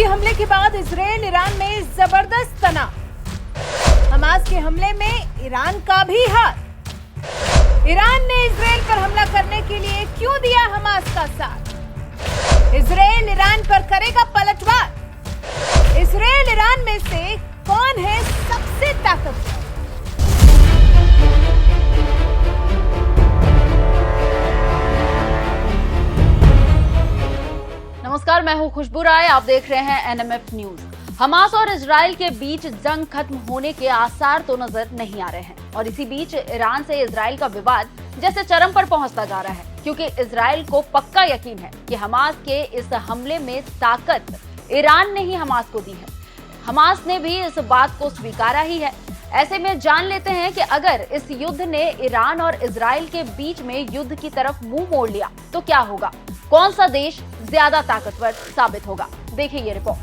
Houthi हमले के बाद इजरायल ईरान में जबरदस्त तनाव। हमास के हमले में ईरान का भी हाथ। ईरान ने इजरायल पर हमला करने के लिए क्यों दिया हमास का साथ? इजरायल ईरान पर करेगा पलटवार। इजरायल ईरान में से कौन है सबसे ताकतवर? नमस्कार, मैं हूं खुशबू राय। आप देख रहे हैं एनएमएफ न्यूज। हमास और इजरायल के बीच जंग खत्म होने के आसार तो नजर नहीं आ रहे हैं और इसी बीच ईरान से इजरायल का विवाद जैसे चरम पर पहुंचता जा रहा है, क्योंकि इजरायल को पक्का यकीन है कि हमास के इस हमले में ताकत ईरान ने ही हमास को दी है। हमास ने भी इस बात को स्वीकारा ही है। ऐसे में जान लेते हैं कि अगर इस युद्ध ने ईरान और इजरायल के बीच में युद्ध की तरफ मुंह मोड़ लिया तो क्या होगा, कौन सा देश ज्यादा ताकतवर साबित होगा। देखिए ये रिपोर्ट।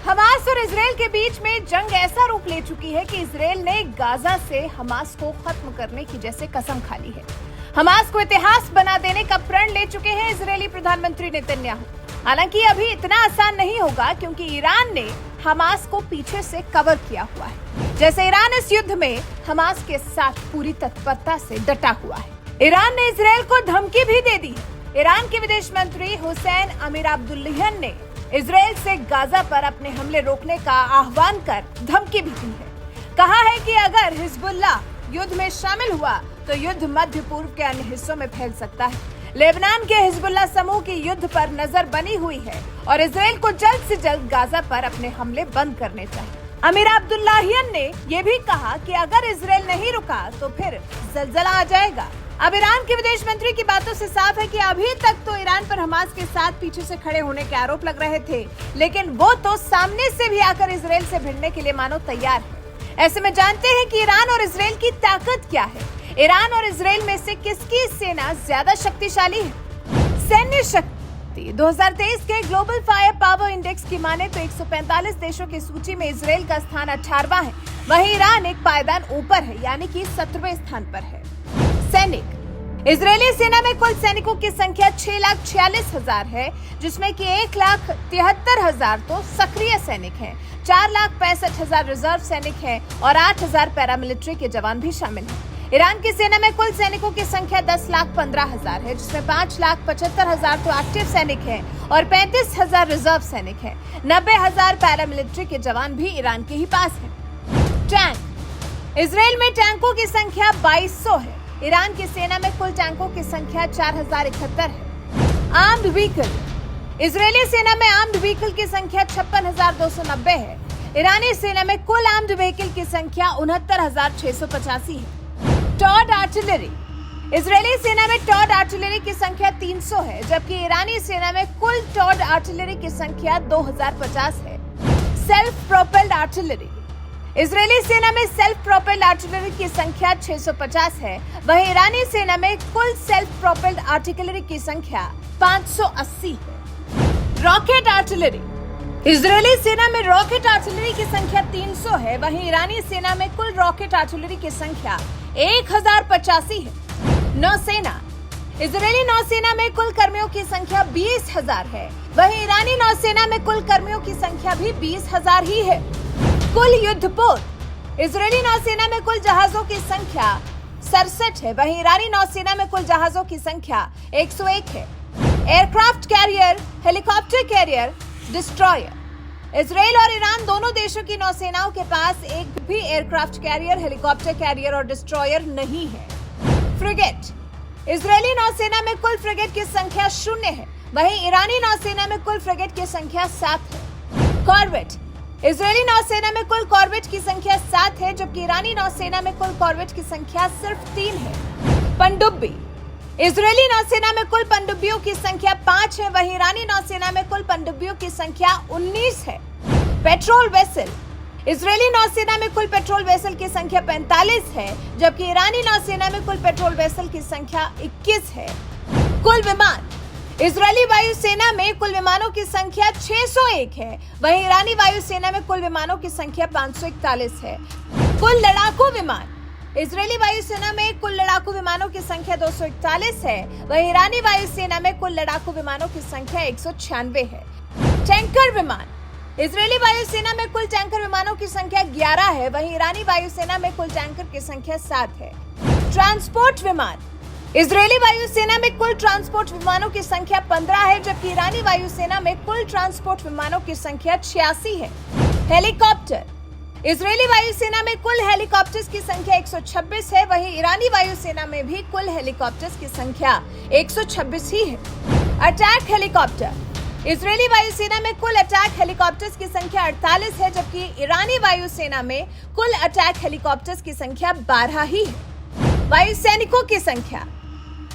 हमास और इजरायल के बीच में जंग ऐसा रूप ले चुकी है कि इजरायल ने गाजा से हमास को खत्म करने की जैसे कसम खा ली है। हमास को इतिहास बना देने का प्रण ले चुके हैं इजरायली प्रधानमंत्री नेतन्याहू। हालांकि अभी इतना आसान नहीं होगा, क्योंकि ईरान ने हमास को पीछे से कवर किया हुआ है। जैसे ईरान इस युद्ध में हमास के साथ पूरी तत्परता से डटा हुआ है। ईरान ने इजरायल को धमकी भी दे दी है। ईरान के विदेश मंत्री हुसैन अमीर अब्दुल्लाहियन ने इजरायल से गाजा पर अपने हमले रोकने का आह्वान कर धमकी भी दी है। कहा है कि अगर हिजबुल्लाह युद्ध में शामिल हुआ तो युद्ध मध्य पूर्व के अन्य हिस्सों में फैल सकता है। लेबनान के हिजबुल्लाह समूह की युद्ध पर नजर बनी हुई है और इजरायल को जल्द से जल्द गाजा पर अपने हमले बंद करने चाहिए। अमीर अब्दुल्लाहियन ने यह भी कहा कि अगर इजरायल नहीं रुका तो फिर जलजला आ जाएगा। अब ईरान के विदेश मंत्री की बातों से साफ है कि अभी तक तो ईरान पर हमास के साथ पीछे से खड़े होने के आरोप लग रहे थे, लेकिन वो तो सामने से भी आकर इजरायल से भिड़ने के लिए मानो तैयार है। ऐसे में जानते हैं कि ईरान और इजरायल की ताकत क्या है। ईरान और इजरायल में से किसकी सेना ज्यादा शक्तिशाली है? सैन्य शक्ति 2023 के ग्लोबल फायर पावर इंडेक्स की माने तो 145 देशों की सूची में इजरायल का स्थान 18वां है। वहीं ईरान एक पायदान ऊपर है, यानी कि 17वें स्थान पर है। सैनिक इजरायली सेना में कुल सैनिकों की संख्या 6,46,000 है, जिसमें कि 1,73,000 तो सक्रिय सैनिक हैं, 4,65,000 रिजर्व सैनिक हैं और 8,000 पैरामिलिट्री के जवान भी शामिल हैं। ईरान की सेना में कुल सैनिकों की संख्या 10,15,000 है, जिसमें 5,75,000 तो एक्टिव सैनिक हैं और 35,000 रिजर्व सैनिक हैं। 90,000 पैरामिलिट्री के जवान भी ईरान के ही पास हैं। टैंक इजरायल में टैंकों की संख्या 2,200 है। ईरान की सेना में कुल टैंकों की संख्या 4,071 है। आर्म्ड व्हीकल इजरायली सेना में आर्म्ड व्हीकल की संख्या 56,290 है। ईरानी सेना में कुल आर्म्ड व्हीकल की संख्या 69,685 है। टॉड आर्टिलरी इजरायली सेना में टॉड आर्टिलरी की संख्या 300 है, जबकि ईरानी सेना में कुल टॉड आर्टिलरी की संख्या 2,050 है। सेल्फ प्रोपेल्ड आर्टिलरी इजरायली सेना में सेल्फ प्रोपेल्ड आर्टिलरी की संख्या 650 है, वहीं ईरानी सेना में कुल सेल्फ प्रोपेल्ड आर्टिलरी की संख्या 580 है। रॉकेट आर्टिलरी इजरायली सेना में रॉकेट आर्टिलरी की संख्या 300 है, वहीं ईरानी सेना में कुल रॉकेट आर्टिलरी की संख्या 1,085 है। नौसेना इजरायली नौसेना में कुल कर्मियों की संख्या 20,000 है, वहीं ईरानी नौसेना में कुल कर्मियों की संख्या भी 20,000 ही है। कुल युद्धपोत इजरायली नौसेना में कुल जहाजों की संख्या 67 है, वहीं ईरानी नौसेना में कुल जहाजों की संख्या 101 है। Aircraft carrier, helicopter career, destroyer Israel और ईरान दोनों देशों की नौसेनाओं के पास एक भी एयरक्राफ्ट कैरियर, हेलीकॉप्टर कैरियर और डिस्ट्रॉयर नहीं है। फ्रिगेट इजरायली नौसेना में कुल फ्रिगेट की संख्या 0 है, वहीं ईरानी नौसेना में कुल फ्रिगेट की संख्या 7 है। कॉर्वेट इजरायली नौसेना में कुल कॉर्वेट की संख्या 7 है, जबकि ईरानी नौसेना में कुल कॉर्वेट की संख्या सिर्फ 3 है। पनडुब्बी इजरायली नौसेना में कुल पनडुब्बियों की संख्या 5 है, वहीं ईरानी नौसेना में कुल पनडुब्बियों की संख्या 19 है। पेट्रोल वेसल इजरायली नौसेना में कुल पेट्रोल वेसल की संख्या 45 है, जबकि ईरानी नौसेना में कुल पेट्रोल वेसल की संख्या 21 है। कुल विमान इजरायली वायुसेना में कुल विमानों की संख्या 601 है, वहीं ईरानी वायुसेना में कुल विमानों की संख्या 541 है। कुल लड़ाकू विमान, इजरायली वायुसेना में कुल लड़ाकू विमानों की संख्या 241 है, वहीं ईरानी वायुसेना में कुल लड़ाकू विमानों की संख्या 196 है। टैंकर विमान, इजरायली वायुसेना में कुल टैंकर विमानों की संख्या 11 है, वहीं ईरानी वायुसेना में कुल टैंकर की संख्या 7 है। ट्रांसपोर्ट विमान, इजरायली वायुसेना में कुल ट्रांसपोर्ट विमानों की संख्या 15 है, जबकि ईरानी वायुसेना में कुल ट्रांसपोर्ट विमानों की संख्या 86 है। हेलीकॉप्टर, इजरायली वायुसेना में कुल हेलीकॉप्टर्स की संख्या 126 है, वहीं ईरानी वायुसेना में भी कुल हेलीकॉप्टर्स की संख्या 126 ही है। अटैक हेलीकॉप्टर, इजरायली वायुसेना में कुल अटैक हेलीकॉप्टर्स की संख्या 48 है, जबकि ईरानी वायुसेना में कुल अटैक हेलीकॉप्टर्स की संख्या 12 ही है। वायुसैनिकों की संख्या,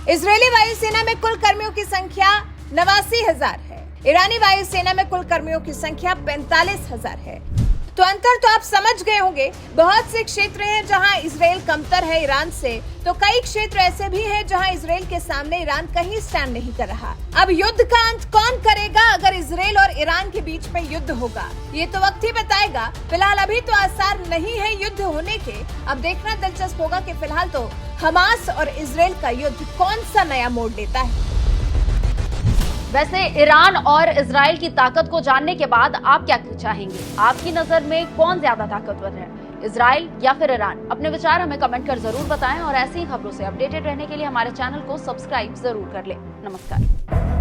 इजरायली वायुसेना में कुल कर्मियों की संख्या 89,000 है, ईरानी वायुसेना में कुल कर्मियों की संख्या 45,000 है। तो अंतर तो आप समझ गए होंगे। बहुत से क्षेत्र हैं जहां इजराइल कमतर है ईरान से, तो कई क्षेत्र ऐसे भी हैं जहां इजराइल के सामने ईरान कहीं स्टैंड नहीं कर रहा। अब युद्ध का अंत कौन करेगा अगर इजराइल और ईरान के बीच में युद्ध होगा, ये तो वक्त ही बताएगा। फिलहाल अभी तो आसार नहीं है युद्ध होने के। अब देखना दिलचस्प होगा कि फिलहाल तो हमास और इजराइल का युद्ध कौन सा नया मोड़ लेता है। वैसे ईरान और इजराइल की ताकत को जानने के बाद आप क्या चाहेंगे? आपकी नजर में कौन ज्यादा ताकतवर है, इजराइल या फिर ईरान? अपने विचार हमें कमेंट कर जरूर बताएं और ऐसी ही खबरों से अपडेटेड रहने के लिए हमारे चैनल को सब्सक्राइब जरूर कर लें। नमस्कार।